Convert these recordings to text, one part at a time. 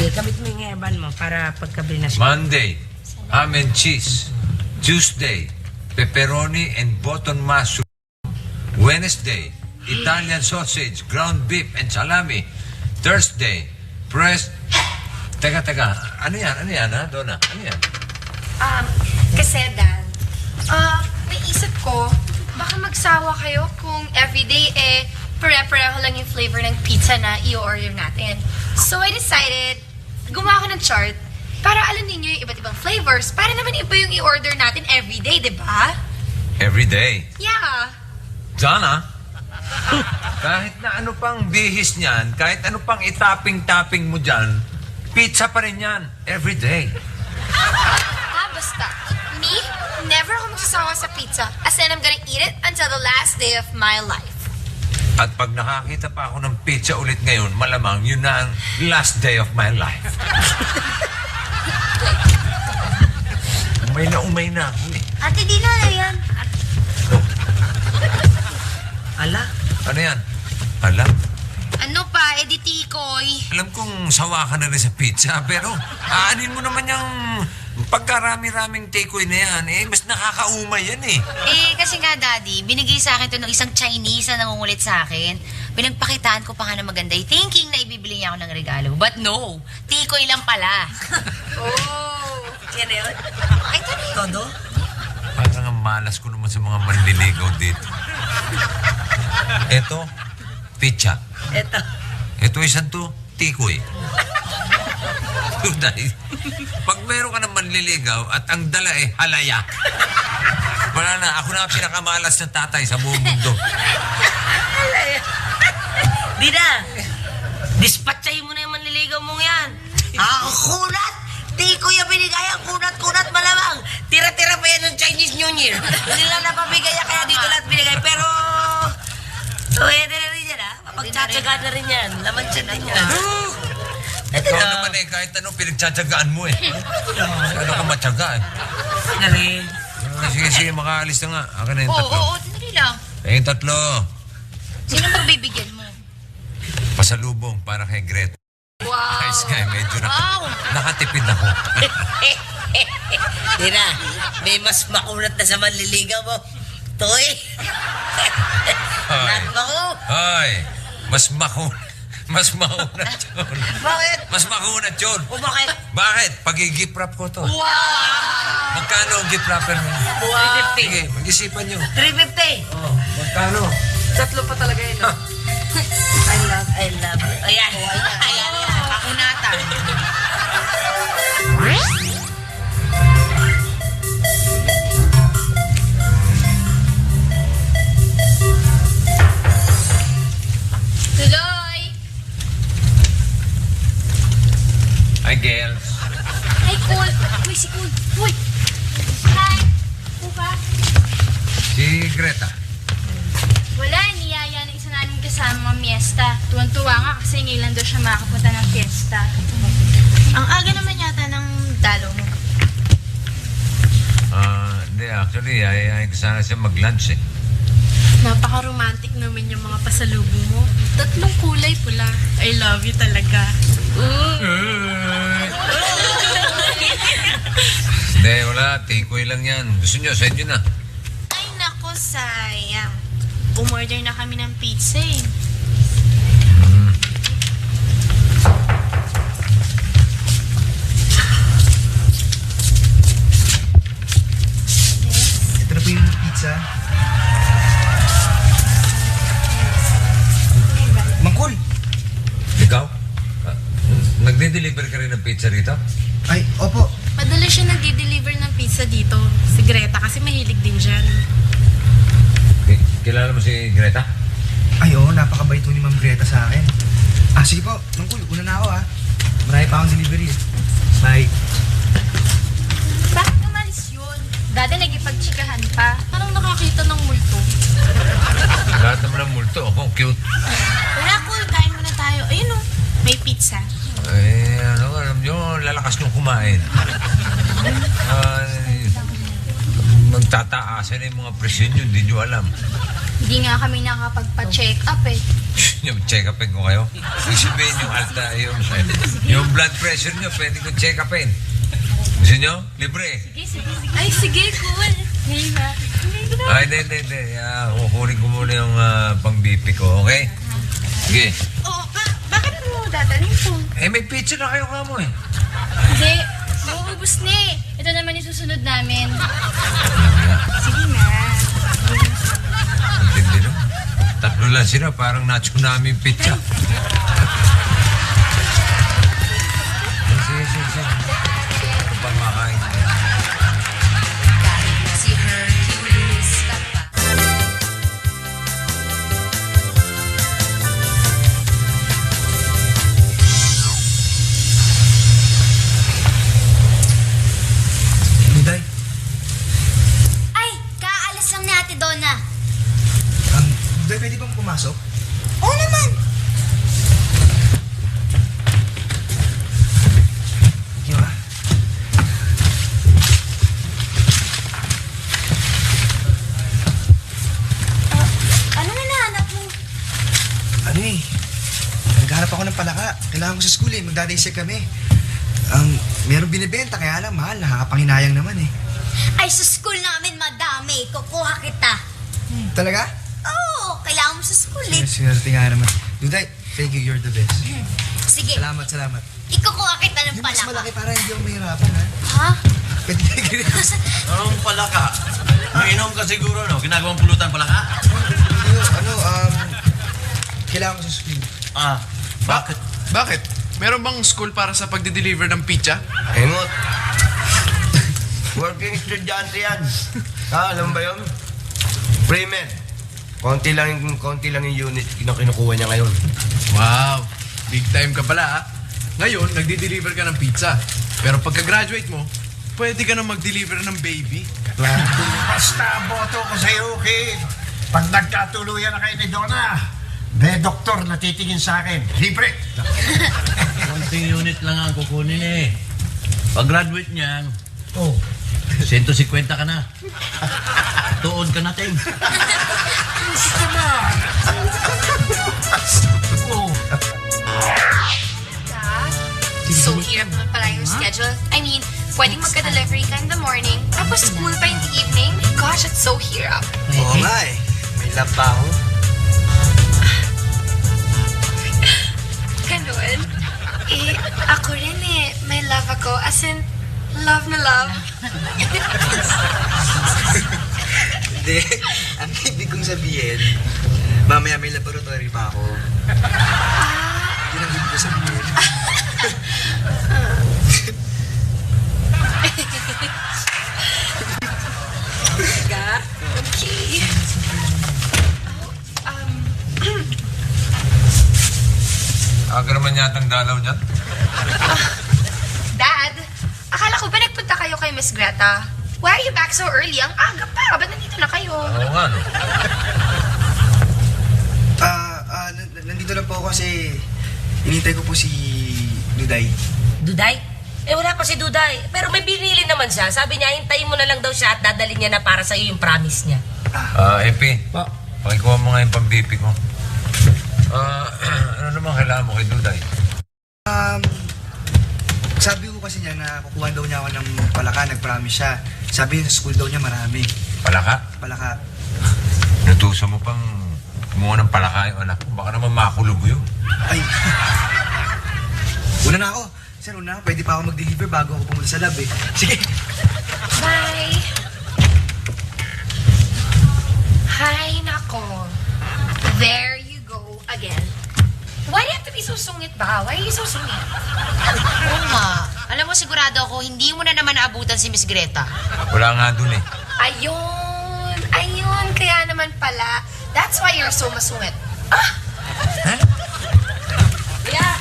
Sige, kabit mo yung eban mo para pagkabili na siya. Monday, ham and cheese. Tuesday, pepperoni and button mushroom. Wednesday, Italian sausage, ground beef and salami. Thursday, Teka. Ano yan, ha, Donna? Ano yan? Kasi Dan, naisip ko, baka magsawa kayo kung everyday pare-pareho lang yung flavor ng pizza na i-order natin. So I decided, gumawa ko ng chart para alam ninyo yung iba't ibang flavors para naman iba yung i-order natin everyday, di ba? Every day. Yeah. Donna, kahit na ano pang bihis niyan, kahit ano pang itapping-tapping mo dyan, pizza pa rin yan. Every day. Basta. Me, never ako magsasawa sa pizza. As in, I'm gonna eat it until the last day of my life. At pag nakakita pa ako ng pizza ulit ngayon, malamang yun na ang last day of my life. Umay na ako eh. Ate, di na yan. Ala, Ano yan? Alam. Ano pa, edi tikoy? Alam kong sawa ka na rin sa pizza, pero aanin mo naman yung pagkarami-raming takeaway na yan. Mas nakakaumay yan eh. Kasi nga, Daddy, binigay sa akin to ng isang Chinese na nangungulit sa akin. Pinagpakitaan ko pa nga na maganda, thinking na ibibili niya ako ng regalo. But no, tikoy lang pala. Oh. yan na yun. Ay, ito na yun. Todo? Parang ang malas ko naman sa mga manliligaw dito. Eto, pizza. Eto. Ito isang to, tikoy. Dahil, pag meron ka ng manliligaw at ang dala halaya, wala na, ako na ang pinakamalas na tatay sa buong mundo. Di na. Dispatchahin mo na yung manliligaw mong yan. Ang kunat! Di ko yung binigay ang kunat-kunat malamang. Tira-tira pa yan ng Chinese New Year. Hindi na napabigay kaya dito lahat binigay. Pero, pwede na rin yan, ha? Mapagtsatsagaan na rin yan. Laman siya na yan. Ikaw naman kahit anong pinagtsatsagaan mo Ano ka matyaga Na rin. Sige, makaalis na nga. Akin na yung tatlo. Oo, tinali lang. Yung tatlo. Sino magbibigyan mo? Pasalubong para kay Greta. Wow. Ayos ka, medyo Wow. nakatipid ako. Di na. May mas makunat na sa manliligaw mo. Toy. Ay. Nakma ko. Ay, mas maunat yun. Bakit? Mas makunat yun. O bakit? Bakit? Pag-i-gift wrap ko to. Wow. Magkano ang gift wrapper mo? Wow. Sige, mag-isipan nyo. 350. Oh, magkano? Tatlo pa talaga yun. I love. Ayan. Ayan. Pakunatan. Tuloy! Hi, girls. Ay, Cool! Uy, si Cool! Uy! Hi! Upa? Si Greta. Wala, niyaya ng isa namin kasama miesta. Tuwan-tuwa nga kasi ngayon lang daw siya makapunta ng fiesta. Ang aga naman yata ng dalo mo. Hindi, actually, ayayin ko sana siya mag-lunch Napaka-romantic naman yung mga pasalubong mo. Tatlong kulay pula. I love you talaga. Hindi, wala. Tikoy lang yan. Gusto nyo, sa inyo na. Ay, nako, sayang. Umorder na kami ng pizza eh. Ito na po yung pizza. Mangkul! Ikaw? Nagde-deliver ka rin ng pizza rito? Ay, opo. Padala siya nagdi-deliver ng pizza dito. Si Greta kasi mahilig din dyan. Kilala mo si Greta? Ay, oo, napakabait po ni Ma'am Greta sa akin. Sige po, Mangkul, una na ako Marami pa akong delivery Bye. Bakit umalis yun? Dati nagipagtsikahan pa. Parang nakakita ng multo. Lahat naman ng multo. Oh, cute. Wala, Cool. Kain muna tayo. Ayun o, may pizza. Alam nyo, lalakas nyo kumain. Magtataasan na yung mga presyon nyo, hindi nyo alam. Hindi nga kami nakapagpa-check up eh. nyo, check upin ko kayo? Ibig sabihin yung alta, yung blood pressure nyo, pwede ko check upin. Gusto nyo? Libre. Ay, sige, cool. Ngayon na. Ay, hindi. Kukunin ko muna yung pang-BP ko, okay? Sige. Oo, bakit mo dadalhin po? May pizza na kayo kamo eh. Hindi, mauubos na eh. Ito naman yung susunod namin. Sige na. Hindi no? Tatlo lang sila, parang na-tsunami yung pizza. Sige. Ito pa makain ko. Si Hercules ka pa. Duday, Ay, kaalis lang ni Ate Donna. Duday, pwede bang pumasok? Oo naman. Thank you, ah. Ano na nahanap mo? Ano eh, naghanap ako ng palaka. Kailangan ko sa school eh, magdadaysir kami. Meron binibenta, kaya lang mahal, nakakapanginayang naman eh. Ay, sa school namin madami. Kukuha kita. Talaga? Oo, kailangan mo sa school eh. Swerte nga naman. Duday, thank you, you're the best. Sige, Salamat. ikukuha kita ng Yung mas palaka. malaki para hindi ako mahirapan, ha? Ha? Pwede na ganyan. Anong palaka? Mainom ka siguro, no? Ginagawang pulutan palaka? Kailangan ko sa school. Ah, bakit? Bakit? Meron bang school para sa pagde-deliver ng pizza? Emot. Working estudyante yan. Alam ba yun? Pre-med. Konti lang yung unit na kinukuha niya ngayon. Wow! Big time ka pala, ha? Ngayon, nagde-deliver ka ng pizza. Pero pagka-graduate mo, pwede ka na mag-deliver ng baby. Basta boto ko sa'yo, okay? Pag nagkatuluyan na kayo ni Donna, may doktor na titingin sa akin. Libre. Konting unit lang ang kukunin eh. Pag-graduate niyan, Oh. 150 ka na. Tuon ka natin. Oh. So, hirap naman pala yung schedule. I mean, pwedeng magka-delivery ka in the morning, tapos school pa in the evening. Gosh, it's so hirap. Oo nga eh. May lab pa ako. Ganun. Eh, ako rin eh. May love ako. As in, love na love. Hindi. Ang ibig kong sabihin, mamaya may laboratory pa ako. Yun ang ibig ko sabihin. Okay. Aga naman yatang dalaw niyan. Dad, akala ko ba nagpunta kayo kay Miss Greta? Why are you back so early? Ang aga pa. Ba't nandito na kayo? Oo nga, no? Nandito lang po ako kasi inintay ko po si Duday. Duday? Wala pa si Duday. Pero may binili naman siya. Sabi niya, hintayin mo na lang daw siya at dadalhin niya na para sa'yo yung promise niya. Epi, pakikuha mo nga yung pang-BP ko. Ano naman kailangan mo kay Duday? Sabi ko kasi niya na kukuha daw niya ako ng palaka, nag-promise siya. Sabi niya sa school daw niya marami. Palaka? Palaka. Natusa mo pang kumuha ng palaka yung anak ko. Baka naman makulog yun. Ay. Una na ako. Sir, una, pwede pa ako mag-deliver bago ako pumunta sa lab eh. Sige. Bye. Hay nako. There you go again. Why do you have to be so sungit ba? Why are you so sungit? Oo nga. Alam mo, sigurado ako, hindi mo na naman naabutan si Miss Greta. Wala nga dun eh. Ayun. Ayun. Kaya naman pala. That's why you're so masungit. Yeah,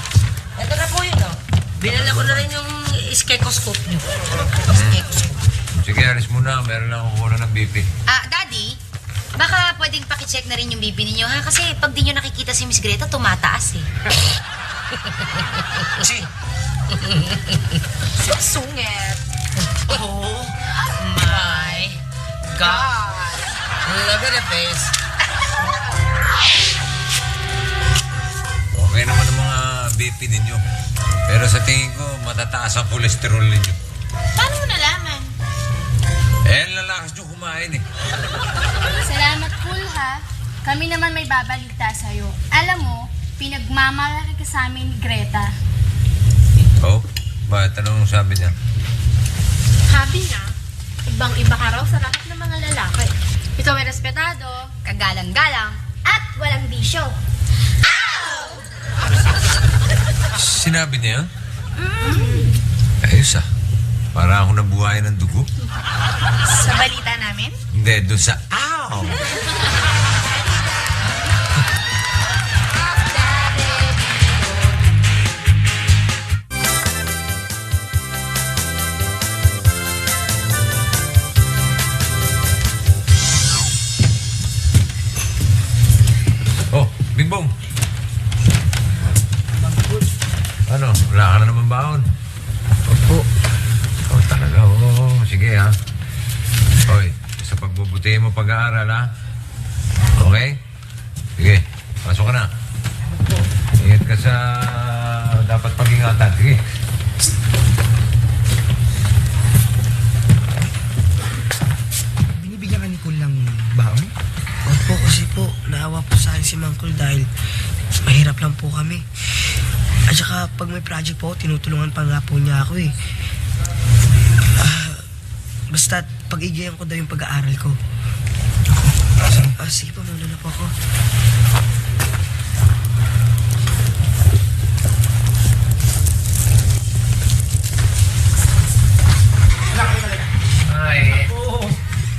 eto na po yun, oh. Binala ko na rin yung stethoscope niyo. Sige, alis muna. Meron lang ako kuha ng BP. Daddy, baka pwedeng pakicheck na rin yung BP ninyo, ha? Kasi pag di nyo nakikita si Miss Greta, tumataas eh. So sungit. Oh my God. Look at the face. Okay naman ang mga BP ninyo. Pero sa tingin ko, matataas ang kolesterol ninyo. Paano mo nalaman? Lalakas nyo kumain eh. Salamat, Cool, ha? Kami naman may babalita sa'yo. Alam mo, pinagmamalaki ka sa amin ni Greta. Oh, bakit? Anong sabi niya? Happy niya, ibang-iba ka raw sa lahat ng mga lalaki. Ikaw ay respetado, kagalang-galang, At walang bisyo. Sinabi niya yun? Ayos ah. Para ako nabuhay ng dugo. Sa balita namin? Hindi, doon sa ow! Oh, Bingbong! Ano, wala ka na naman baon? Opo. Oh, talaga, oo. Sige, ha. Hoy, sa pagbubuti mo pag-aaral, ha? Okay? Sige, pasok ka na. Ingat ka sa dapat pag-ingatan. Sige. Binibigyan ka ni Cool ng baon? Opo, kasi po, naawa po sa akin si Mang Cool dahil mahirap lang po kami. At saka, pag may project po, tinutulungan pa nga po niya ako eh. Basta, pag-igayan ko daw yung pag-aaral ko. Sige po, muna na po ako. Ay, Oo.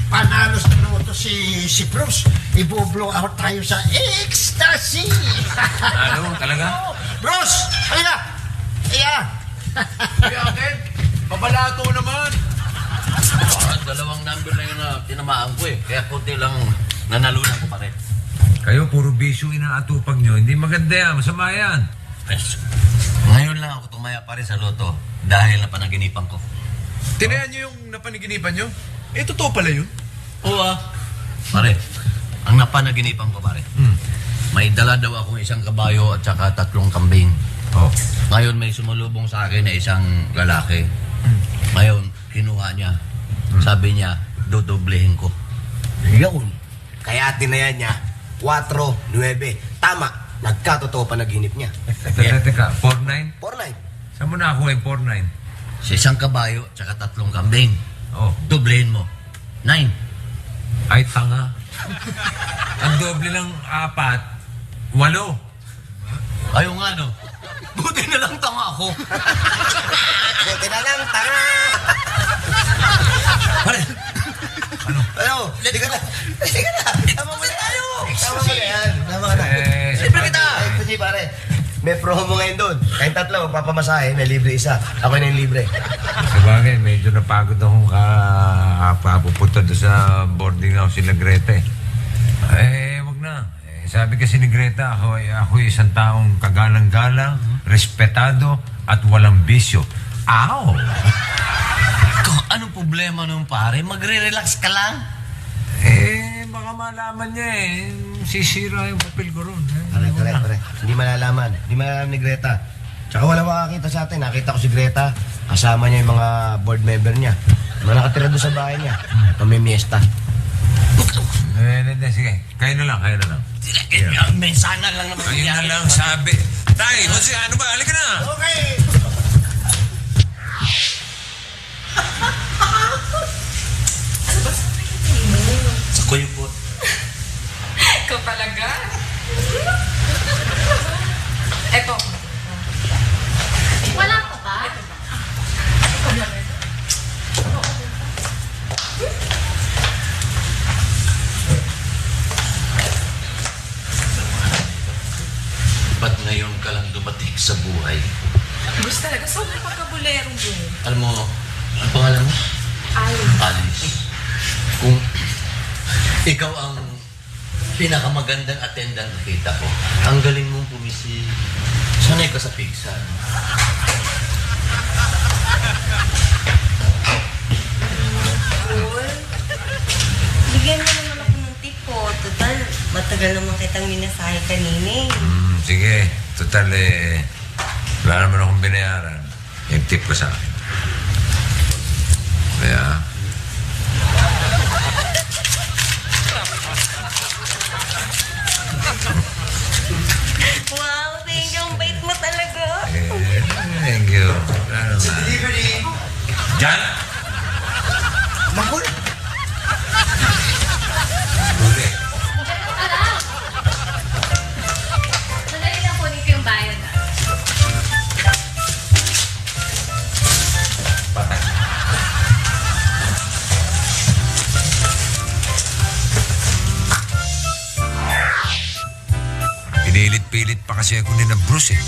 Panalo sa loto si Bruce. Ibo-blow out tayo sa ecstasy. ano, talaga? Bruce! Halika! Iya! Kaya akin, pabalato naman. Dalawang number na yun na tinamaan ko eh. Kaya konti lang nanalunan ko pa rin. Kayo, puro bisyo inaatupag nyo. Hindi maganda yan. Masama yan. Yes. Ngayon lang ako tumaya pa rin sa loto dahil napanaginipan ko. Tinayan niyo yung napaniginipan niyo? Eh, totoo pala yun. Oo ah. Pare, ang napanaginipan ko pare. May dala daw akong isang kabayo at saka 3 kambing. Oh. Ngayon may sumulubong sa akin na isang lalaki. Ngayon, kinuha niya. Sabi niya, dodoblehin ko. Yun. Kaya tinayan niya, 4-9. Tama, nagkatotoo pa naginip niya. Teka, 4-9? 4-9. Saan mo nakuha yung 4-9? Sa isang kabayo at saka 3 kambing. Oh. Doblehin mo. 9. Ay, tanga. Ang doble ng 4, 8. Ayaw nga no. Buti na lang tanga ako. Buti na lang, tanga! Pare, Ano? Hindi ka na. Tama mo na tayo. Tama mo na yan. Tama ka na. Siyempre kita. Ay, kasi pare, may promo ngayon doon. Kayong 3, magpapamasahe, may libre isa. Ako na yung libre. Sabagay, medyo napagod akong papupunta doon sa boarding house sila Greta eh. Wag na. Sabi kasi ni Greta, ako isang taong kagalang-galang, respetado, at walang bisyo. Ow! Kung anong problema nung pare, magre-relax ka lang. Baka malaman niya eh. Sisira yung papel ko ron. Pare. Hindi malalaman. Hindi malalaman ni Greta. Tsaka wala makakita sa atin. Nakita ko si Greta. Kasama niya yung mga board member niya. Mga nakatira doon sa bahay niya. Pamimiesta. Hindi. Sige. Kayo na lang. Mensana lang naman. Kayo na lang sabi. Tay, ano ba? Halika na! Okay! Sa kuyo po. ikaw talaga. Eto. Wala ka ba? Ba't ngayon ka lang dumating sa buhay? Gusto talaga. Sobrang pagkabulerong mo. Alam mo, ang pangalan mo? Alice. Kung ikaw ang pinakamagandang attendant na kita ko, ang galing mong pumisi. Sanay ka sa pigsa. Bigyan mo naman ako ng tip po. Total, matagal naman kitang minasahe kanina eh. Sige. Total, wala naman akong binayaran. Yung tip ko sa akin. Kaya, Wow, thank you. Ang bait mo talaga. thank you. Ano na? Delivery! Jan! Mangkol! Huli. Sandali lang kunin ko yung bayad. Patay. Pinilit-pilit pa kasi ako ni na Bruce eh.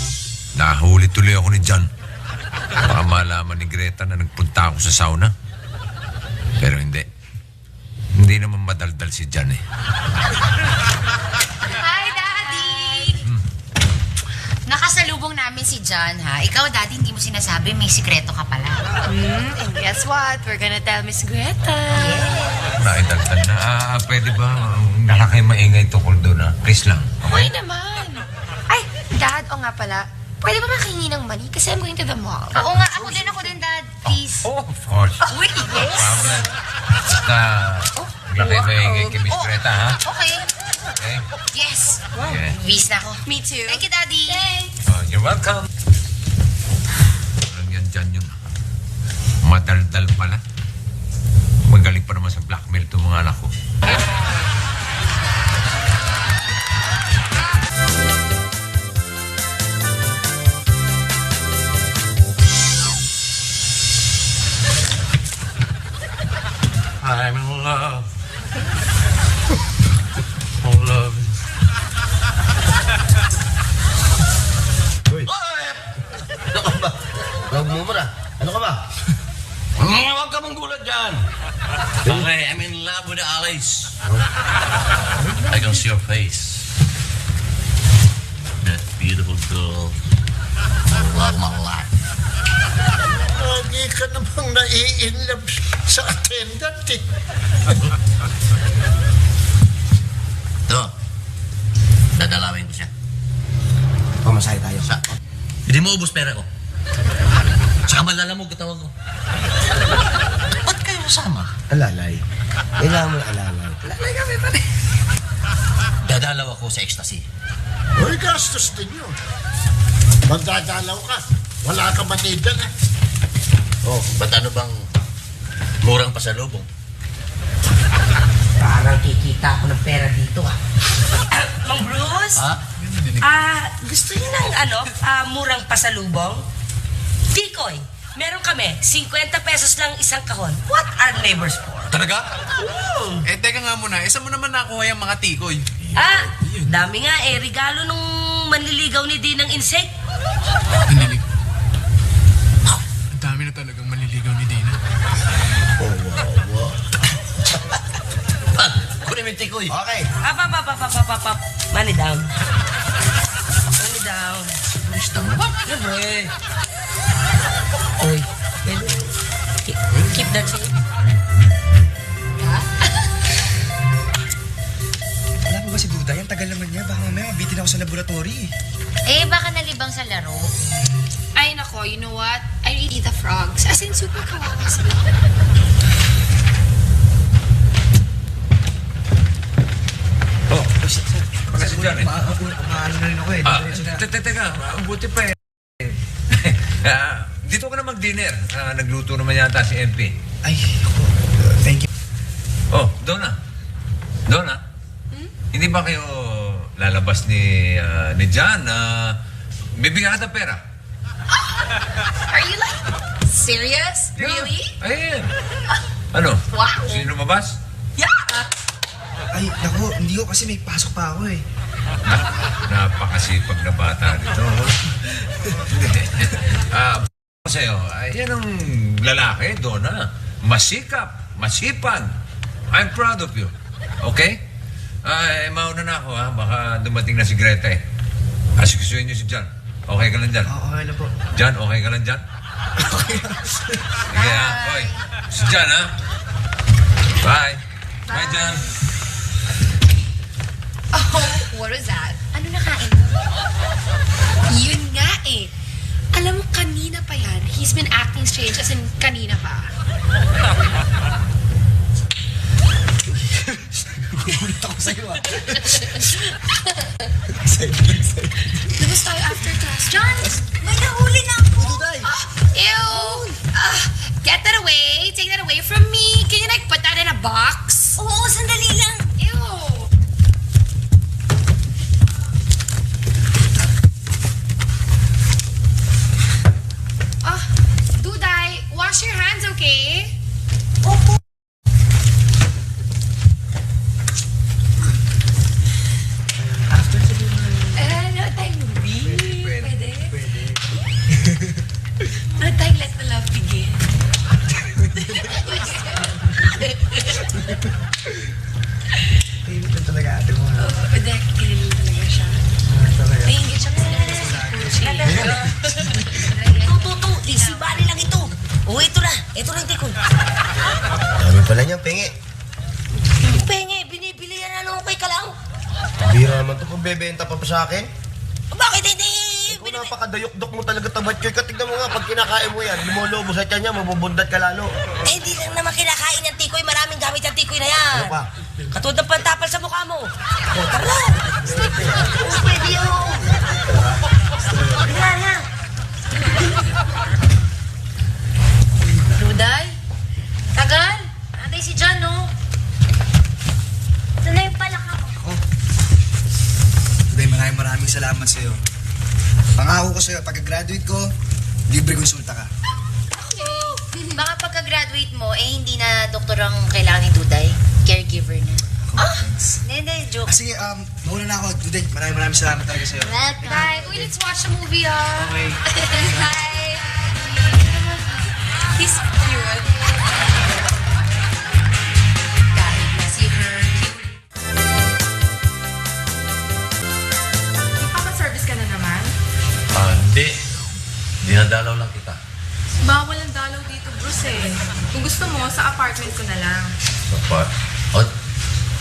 Nahuli tuloy ako ni John. Baka malaman ni Greta na nagpunta ako sa sauna. Pero hindi. Hindi naman madaldal si John eh. Hi, Daddy! Nakasalubong namin si John, ha? Ikaw, Daddy, hindi mo sinasabi may sikreto ka pala. And guess what? We're gonna tell Miss Greta. Naidagdag na. Pwede ba? Nakakay maingay tukol doon, ha? Please lang. Hoy naman! Ay, Dad, o nga pala, pwede ba makahingi ng money? Kasi I'm going to the mall. Oo nga, ako din, Dad. Please. Oh, of course. Uy, yes! Problem. Basta, nakakay maingay kay Miss Greta, ha? Okay. Okay? Yes. Okay. Bis na ako. Me too. Thank you, Daddy. Thanks. You're welcome. Walang yan dyan yun. Madaldal pala. Magaling pa naman sa blackmail itong mga anak ko. I'm in love. Oh, love. Uy! Ano ka ba? Huwag mo muna. Ano ka ba? Huwag ka mong gulat dyan. Okay, I'm in love with Alice. I can see your face. That beautiful girl. I love my life. Lagi ka namang nai-inlove sa attendant eh. Ito. Dadalawin ko siya. Pamasahe tayo. Hindi mo ubos pera ko. Tsaka malalamog katawag ko. Ba't kayo kasama? Alalay. Kailangan mo alalay. Alalay kami pa rin. Dadalaw ako sa ecstasy. Uy, gastos din yun. Magdadalaw ka. Wala ka manidal eh. Oh, ba't ano bang murang pasalubong? Parang kikita ako ng pera dito, ah. Mang Bruce? Ha? Gusto niyo ng murang pasalubong? Tikoy, meron kami. 50 pesos lang isang kahon. What are neighbors for? Talaga? Eh, teka nga muna. Isa mo naman nakuha yung mga tikoy. Dami nga eh. Regalo nung manliligaw ni Dinang Insect. Manilig. Ang dami na talagang manliligaw ni Dina. Kunin mo yung tikoy. Okay. Up. Money down. Money down. Bilis lang naman. Siyempre. Uy, pwede. Keep that shape. Alam mo ba si Duda? Yan tagal naman niya. Baka mamaya mabitin ako sa laboratory. Baka nalibang sa laro. Ay, nako, you know what? I really eat the frogs. As in, super kawawa sila. Oh, baka si John eh. Maano na rin ako eh. Diretso na. Teka, buti pa eh. Dito ka na mag-dinner. Nagluto naman yata si MP. Ay, ako. Thank you. Oh, Donna. Hindi ba kayo lalabas ni John? Bibigyan ka ng pera. Are you like serious? Really? Ayun. Ano? Wow. Sino lumabas? Yeah. Ay, naku, hindi ko kasi may pasok pa ako eh. Napakasipag na bata nito. Sa'yo, yan ang lalaki, Donna. Masikap, masipag. I'm proud of you. Okay? Mauna na ako, ha? Baka dumating na si Greta, eh. Asikisuhin niyo si John. Okay ka lang dyan? Okay lang po. John, okay ka lang dyan? Sige, ha? Hoy, si John, ha? Bye. Bye, John. Oh, what was that? Ano nakain mo? Yun nga eh. Alam mo, kanina pa yan. He's been acting strange as in kanina pa. Gugulat ako sa'yo ah. Labas tayo after class. John, may nahuli na ako. Ew. Get that away. Take that away from me. Can you like put that in a box? Oo, sandali lang. Ew. Duday, wash your hands, okay? No tayong movie. Pwede? No tayong let the love begin. Tahimik lang talaga ate mo. Pwede, kikinig talaga siya. Naiingit siya kasi Tututu, easy bali lang ito. Oh, ito na. Ito na yung tikoy. Dami pala niyang pengi. Penge, binibili yan ano kay Kalang. Bira naman to kung bebenta pa sa akin. Bakit hindi? Kung napakadayok-dok mo talaga tabat ko. Tignan mo nga, pag kinakain mo yan, lumolobo sa tiyan niya, mabubundat ka lalo. Hindi lang naman kinakain yung tikoy. Maraming gamit yung tikoy na yan. Ano pa? Katulad ng pantapal sa mukha mo. O, tara na. Oo, pwede yun. Tara na. Duday? Tagal? Antay si John, no? Ito na yung palaka ko. Today, maraming salamat sa'yo. Pangako ko sa'yo, pagka-graduate ko, libre konsulta ka. Baka pagka-graduate mo, hindi na doktor ang kailangan ni Duday. Caregiver na. Hindi, joke. Sige, mauna na ako. Today, maraming salamat talaga sa'yo. Welcome. Bye. Uy, let's watch a movie, Okay. Bye. He's cute. Kahit na si Hercule. Ipapa-service ka na naman? Hindi. Dinadalaw lang kita. Bawal ang dalaw dito, Bruce eh. Kung gusto mo, sa apartment ko na lang. Sa part.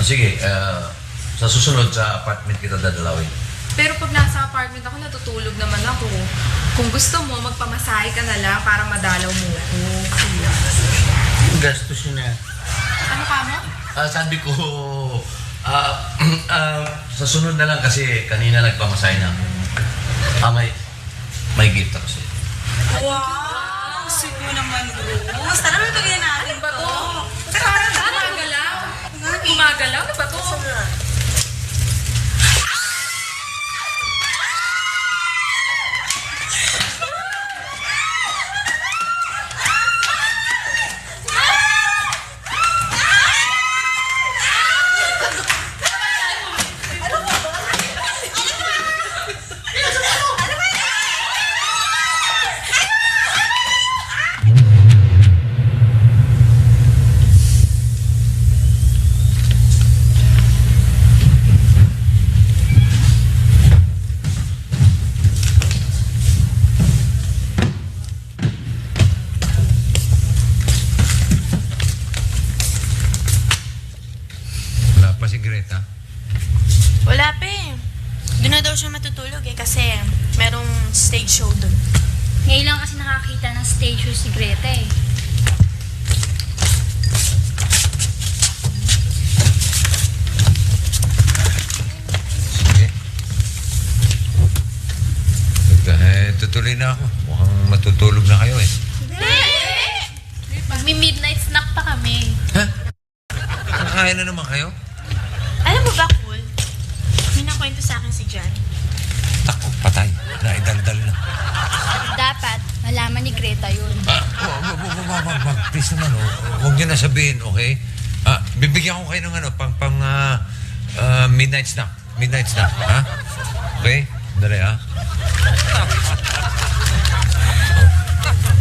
Sige, sa susunod sa apartment kita dadalawin. Pero pag nasa apartment ako, natutulog naman ako. Kung gusto mo, magpamasahe ka na lang para madalaw mo ako. Gastos yun na. Ano ka mo? Sabi ko, sa sunod na lang kasi kanina nagpamasahe na ako. May gift ako sa'yo. Wow! Sweet mo naman, Bruce. Tara na bigyan natin ba to? Gumagalaw? Gumagalaw? Ano ba to? Si Greta? Wala pa eh. Doon na daw siya matutulog eh kasi merong stage show doon. Ngayon lang kasi nakakita ng stage show si Greta eh. Sige. Tutuloy na ako. Mukhang matutulog na kayo eh. Magmi-midnight snack pa kami. Ha? Kakain na naman kayo? Alam mo ba, Cool? May nakwento sa akin si John. Ako, patay. Naidaldal na. Dapat, malaman ni Greta yun. Wag. Please naman, huwag niyo na sabihin, okay? Bibigyan ko kayo ng midnight snack. Midnight snack, ha? Okay? Dali, ha?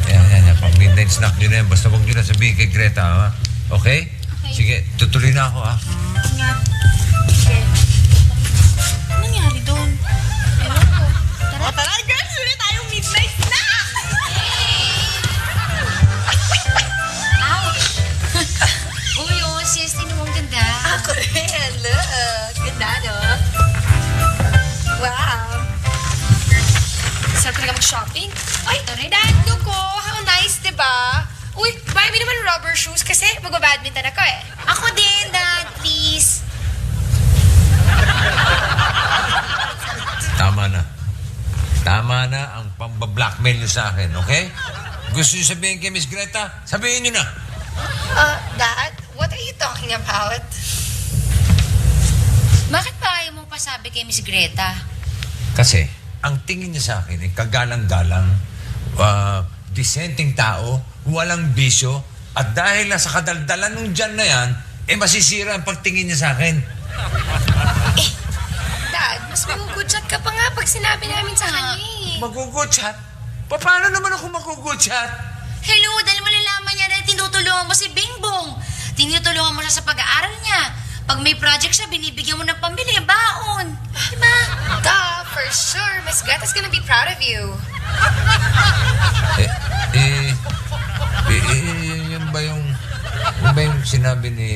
Yan. Pang midnight snack nyo na yan. Basta huwag nyo na sabihin kay Greta, ha? Okay? Sige, tutuloy na ako, ha? Ingat. Sige. Ano nangyari doon? Ewan ko. Tara. Tara, girls! Huli tayong midnight snack! Ouch! Uy, sis, tinuwang ganda. Ako rin. Look. Ganda, no? Wow. Ay, Dad, look ko. How nice, diba? Uy, buy me naman rubber shoes kasi magbabadminton ako eh. Ako din, Dad, please. Tama na. Tama na ang pambablackmail niyo sa akin, okay? Gusto niyo sabihin kay Miss Greta? Sabihin niyo na. Dad, what are you talking about? Bakit pa ayaw mong pasabi kay Miss Greta? Kasi, ang tingin niya sa akin ay kagalang-galang, disenteng tao, walang bisyo, at dahil nasa kadaldalan ng dyan na yan, masisira ang pagtingin niya sa akin. Dad, mas magugutsat ka pa nga pag sinabi namin sa kanya eh. Magugutchat? Paano naman ako magugutchat? Hello, dahil malalaman niya na tinutulungan mo si Bingbong. Tinutulungan mo siya sa pag-aaral niya. Pag may project siya, binibigyan mo ng pambili, baon. Diba? Duh, for sure. Miss Greta's gonna be proud of you. Yun ba yung sinabi ni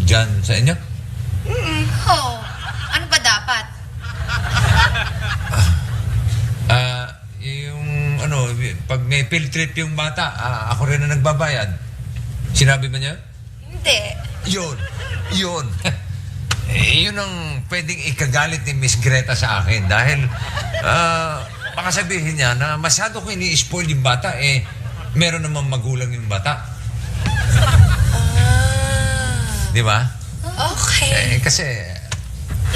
John sa inyo? Oh, ano ba dapat? Pag may field trip yung bata, ako rin na nagbabayad. Sinabi ba niya? Hindi. Yun. Yun ang pwedeng ikagalit ni Miss Greta sa akin dahil baka sabihin niya na masyado ko ini-spoil yung bata, meron namang magulang yung bata. Di ba? Okay. Kasi...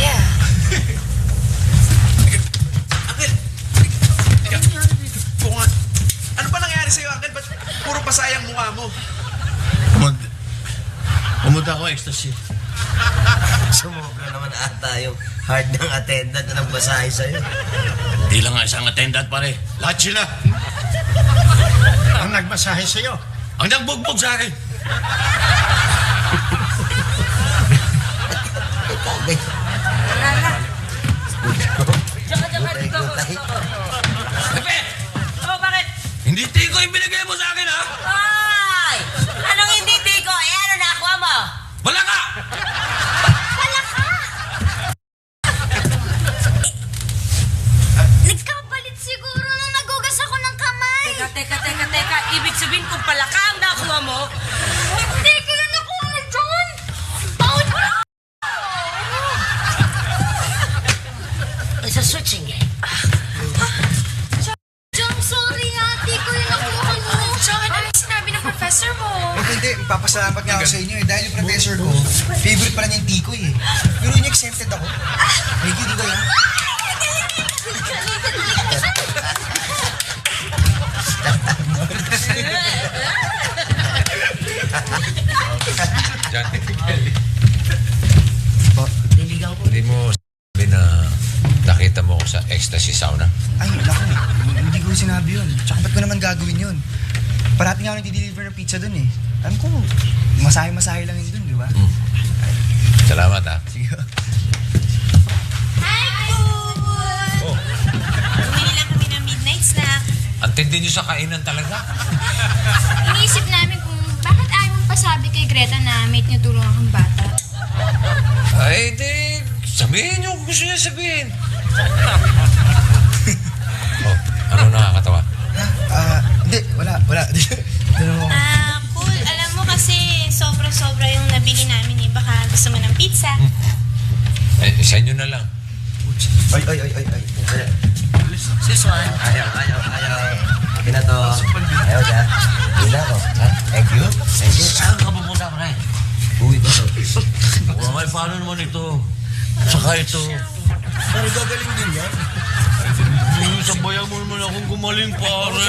Yeah. Ano ba nangyari sa'yo, Uncle? Ba't puro pasayang mukha mo? Pumunta ako ecstasy. Sumobra naman ata yung hard ng attendant na nagbasahe sa'yo. Di lang nga isang attendant, pare. Lahat sila. Ang nagmasahe sa'yo. Ang nagbugbog sa akin. Pepe! Oh, bakit? Hindi tiko yung binigay mo sa akin, ha? Ay! Anong hindi tiko? Ano nakuha mo? Wala ka! Nagkapalit siguro nung nagugas ako ng kamay. Teka. Ibig sabihin kung palaka ang nakuha mo? Hindi ko na nakuha na John. It's a switching game. John, sorry ha. Di ko yung nakuha mo. John, ano yung sinabi ng professor mo? Hindi, magpapasalamat nga ako sa inyo dahil yung professor ko, favorite pala niya yung tikoy Pero yung exempted ako. May gili ko yan. John, Niligaw ko. hindi mo sabi na nakita mo ko sa ecstasy sauna? Ay, naku. Hindi ko sinabi yun. Tsaka ba't ko naman gagawin yun? Parati nga ako nagdi-deliver ng pizza dun eh. Alam ko, masahe-masahe lang yun dun, di ba? Salamat, ha? Sige. Hi, Cool! Oh, Bumili lang kami ng midnight snack. ang tindi niyo sa kainan talaga. Iniisip namin kung bakit ayaw mong pasabi kay Greta na mate niyo tulungan kang bata. Ay, di. Sabihin niyo kung gusto niya sabihin. Oh, ano nakakatawa? Hindi, wala. Ano, Cool. Alam mo kasi sobra-sobra yung nabili namin eh. Baka gusto mo ng pizza. Sa inyo na lang. Ay. This one. Ayaw. Akin na to. Ayaw niya. Hindi na ako. Ha? Thank you. Saan ka pupunta, pare? Uwi ko to. Ay, paano naman ito? Saka ito. Pero gagaling din yan. Sabayan mo naman akong gumaling, pare.